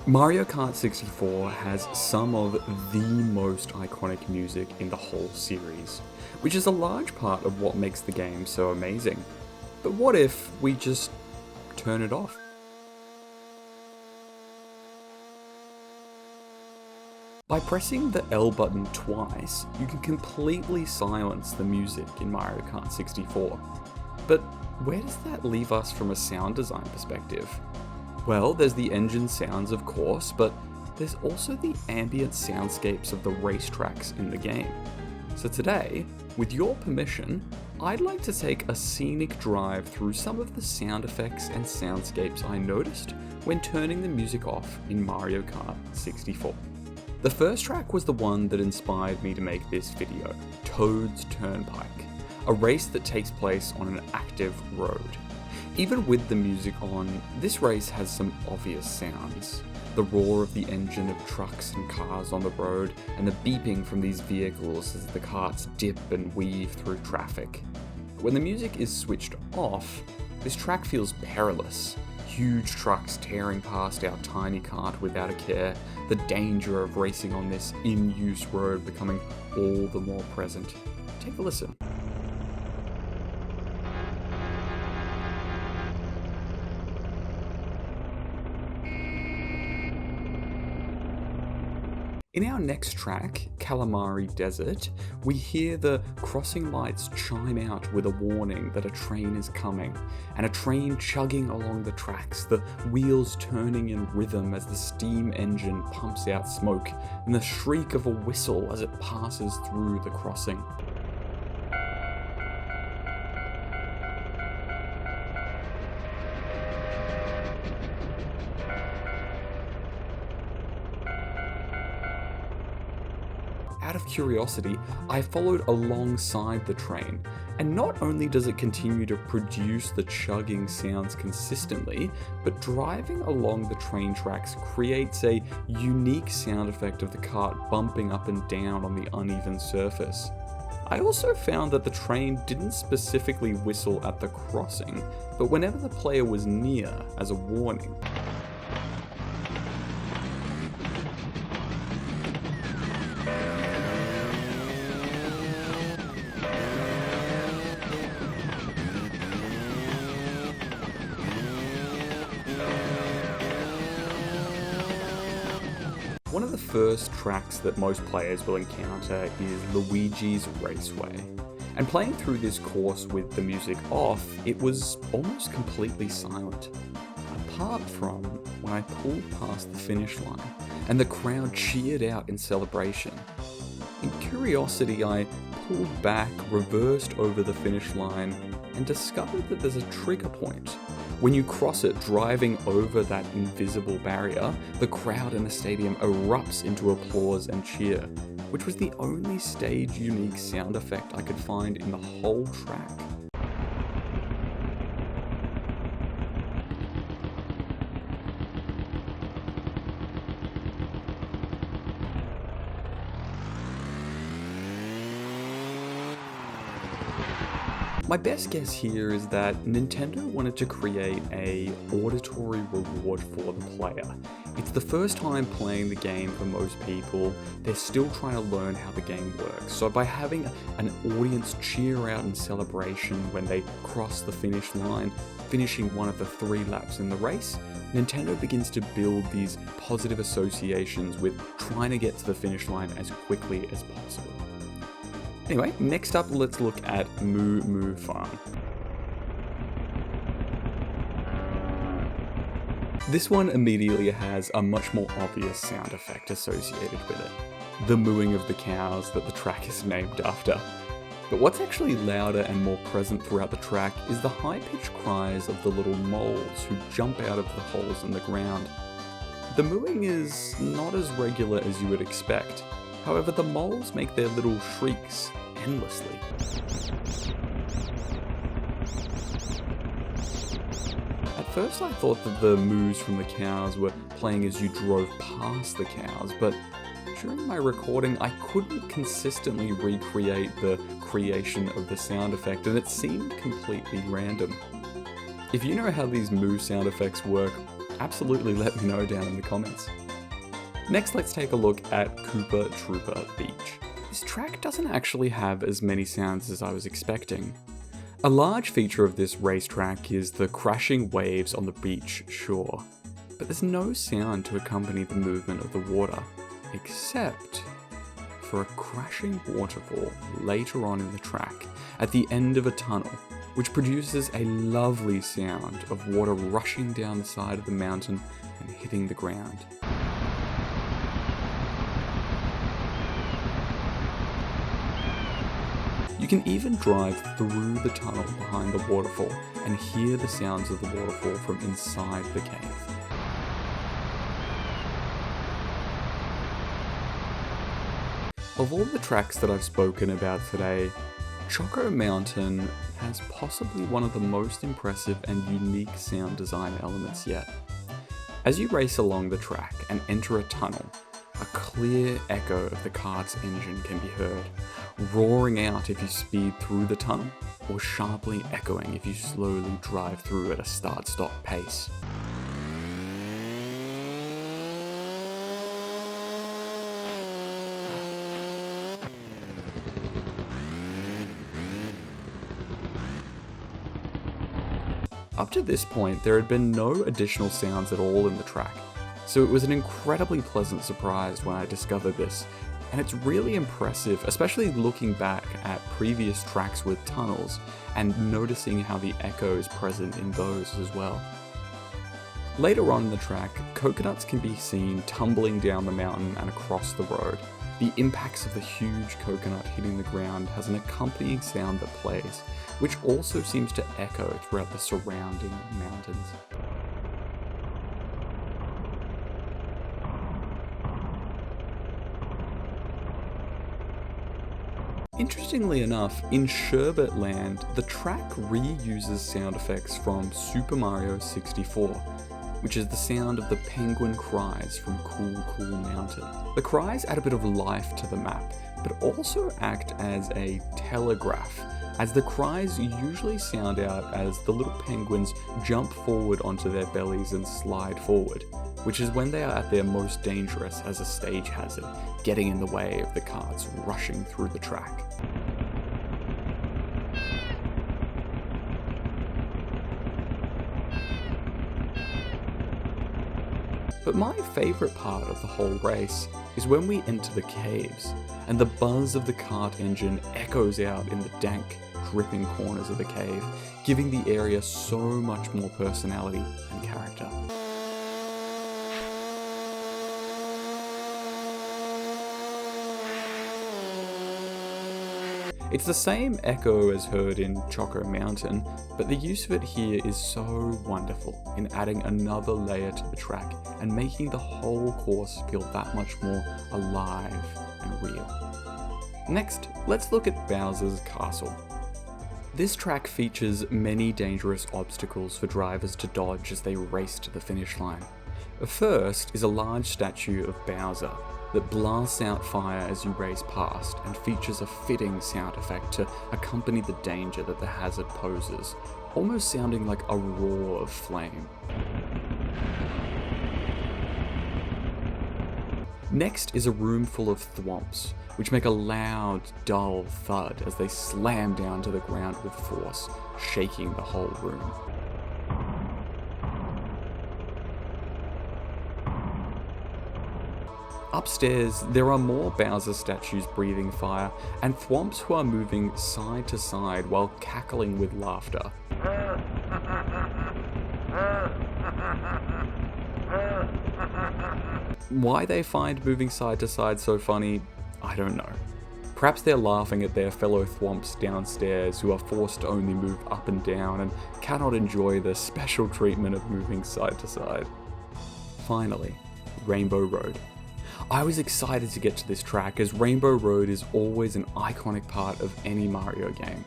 Mario Kart 64 has some of the most iconic music in the whole series, which is a large part of what makes the game so amazing. But what if we just turn it off? By pressing the L button twice, you can completely silence the music in Mario Kart 64. But where does that leave us from a sound design perspective? Well, there's the engine sounds of course, but there's also the ambient soundscapes of the racetracks in the game. So today, with your permission, I'd like to take a scenic drive through some of the sound effects and soundscapes I noticed when turning the music off in Mario Kart 64. The first track was the one that inspired me to make this video, Toad's Turnpike, a race that takes place on an active road. Even with the music on, this race has some obvious sounds. The roar of the engine of trucks and cars on the road, and the beeping from these vehicles as the carts dip and weave through traffic. When the music is switched off, this track feels perilous. Huge trucks tearing past our tiny cart without a care, the danger of racing on this in-use road becoming all the more present. Take a listen. In our next track, Kalimari Desert, we hear the crossing lights chime out with a warning that a train is coming, and a train chugging along the tracks, the wheels turning in rhythm as the steam engine pumps out smoke, and the shriek of a whistle as it passes through the crossing. Out of curiosity, I followed alongside the train, and not only does it continue to produce the chugging sounds consistently, but driving along the train tracks creates a unique sound effect of the cart bumping up and down on the uneven surface. I also found that the train didn't specifically whistle at the crossing, but whenever the player was near as a warning. One of the first tracks that most players will encounter is Luigi's Raceway. And playing through this course with the music off, it was almost completely silent. Apart from when I pulled past the finish line and the crowd cheered out in celebration. In curiosity, I pulled back, reversed over the finish line, and discovered that there's a trigger point. When you cross it, driving over that invisible barrier, the crowd in the stadium erupts into applause and cheer, which was the only stage-unique sound effect I could find in the whole track. My best guess here is that Nintendo wanted to create a auditory reward for the player. It's the first time playing the game for most people, they're still trying to learn how the game works. So by having an audience cheer out in celebration when they cross the finish line, finishing one of the 3 laps in the race, Nintendo begins to build these positive associations with trying to get to the finish line as quickly as possible. Anyway, next up let's look at Moo Moo Farm. This one immediately has a much more obvious sound effect associated with it. The mooing of the cows that the track is named after. But what's actually louder and more present throughout the track is the high-pitched cries of the little moles who jump out of the holes in the ground. The mooing is not as regular as you would expect. However, the moles make their little shrieks endlessly. At first I thought that the moos from the cows were playing as you drove past the cows, but during my recording I couldn't consistently recreate the creation of the sound effect, and it seemed completely random. If you know how these moo sound effects work, absolutely let me know down in the comments. Next, let's take a look at Koopa Troopa Beach. This track doesn't actually have as many sounds as I was expecting. A large feature of this racetrack is the crashing waves on the beach shore, but there's no sound to accompany the movement of the water, except for a crashing waterfall later on in the track at the end of a tunnel, which produces a lovely sound of water rushing down the side of the mountain and hitting the ground. You can even drive through the tunnel behind the waterfall and hear the sounds of the waterfall from inside the cave. Of all the tracks that I've spoken about today, Choco Mountain has possibly one of the most impressive and unique sound design elements yet. As you race along the track and enter a tunnel, a clear echo of the kart's engine can be heard, roaring out if you speed through the tunnel, or sharply echoing if you slowly drive through at a start-stop pace. Up to this point, there had been no additional sounds at all in the track, so it was an incredibly pleasant surprise when I discovered this, and it's really impressive, especially looking back at previous tracks with tunnels and noticing how the echo is present in those as well. Later on in the track, coconuts can be seen tumbling down the mountain and across the road. The impacts of the huge coconut hitting the ground has an accompanying sound that plays, which also seems to echo throughout the surrounding mountains. Interestingly enough, in Sherbet Land, the track reuses sound effects from Super Mario 64, which is the sound of the penguin cries from Cool Mountain. The cries add a bit of life to the map, but also act as a telegraph, as the cries usually sound out as the little penguins jump forward onto their bellies and slide forward, which is when they are at their most dangerous as a stage hazard, getting in the way of the karts rushing through the track. But my favourite part of the whole race is when we enter the caves, and the buzz of the kart engine echoes out in the dank, dripping corners of the cave, giving the area so much more personality and character. It's the same echo as heard in Choco Mountain, but the use of it here is so wonderful in adding another layer to the track and making the whole course feel that much more alive and real. Next, let's look at Bowser's Castle. This track features many dangerous obstacles for drivers to dodge as they race to the finish line. First is a large statue of Bowser that blasts out fire as you race past and features a fitting sound effect to accompany the danger that the hazard poses, almost sounding like a roar of flame. Next is a room full of thwomps, which make a loud, dull thud as they slam down to the ground with force, shaking the whole room. Upstairs, there are more Bowser statues breathing fire, and thwomps who are moving side to side while cackling with laughter. Why they find moving side to side so funny, I don't know. Perhaps they're laughing at their fellow thwomps downstairs who are forced to only move up and down and cannot enjoy the special treatment of moving side to side. Finally, Rainbow Road. I was excited to get to this track as Rainbow Road is always an iconic part of any Mario game.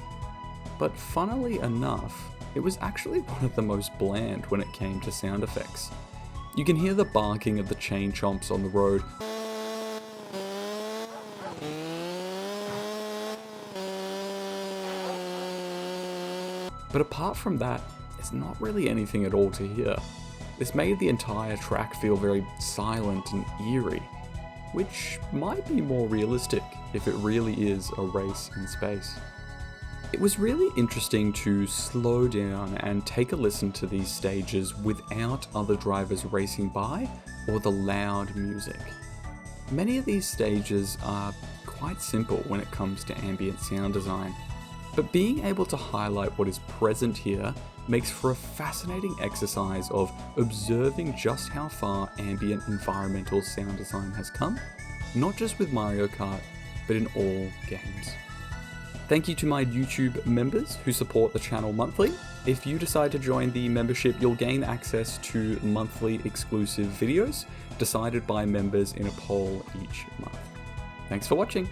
But funnily enough, it was actually one of the most bland when it came to sound effects. You can hear the barking of the chain chomps on the road, but apart from that, there's not really anything at all to hear. This made the entire track feel very silent and eerie, which might be more realistic if it really is a race in space. It was really interesting to slow down and take a listen to these stages without other drivers racing by or the loud music. Many of these stages are quite simple when it comes to ambient sound design, but being able to highlight what is present here makes for a fascinating exercise of observing just how far ambient environmental sound design has come, not just with Mario Kart, but in all games. Thank you to my YouTube members who support the channel monthly. If you decide to join the membership, you'll gain access to monthly exclusive videos decided by members in a poll each month. Thanks for watching.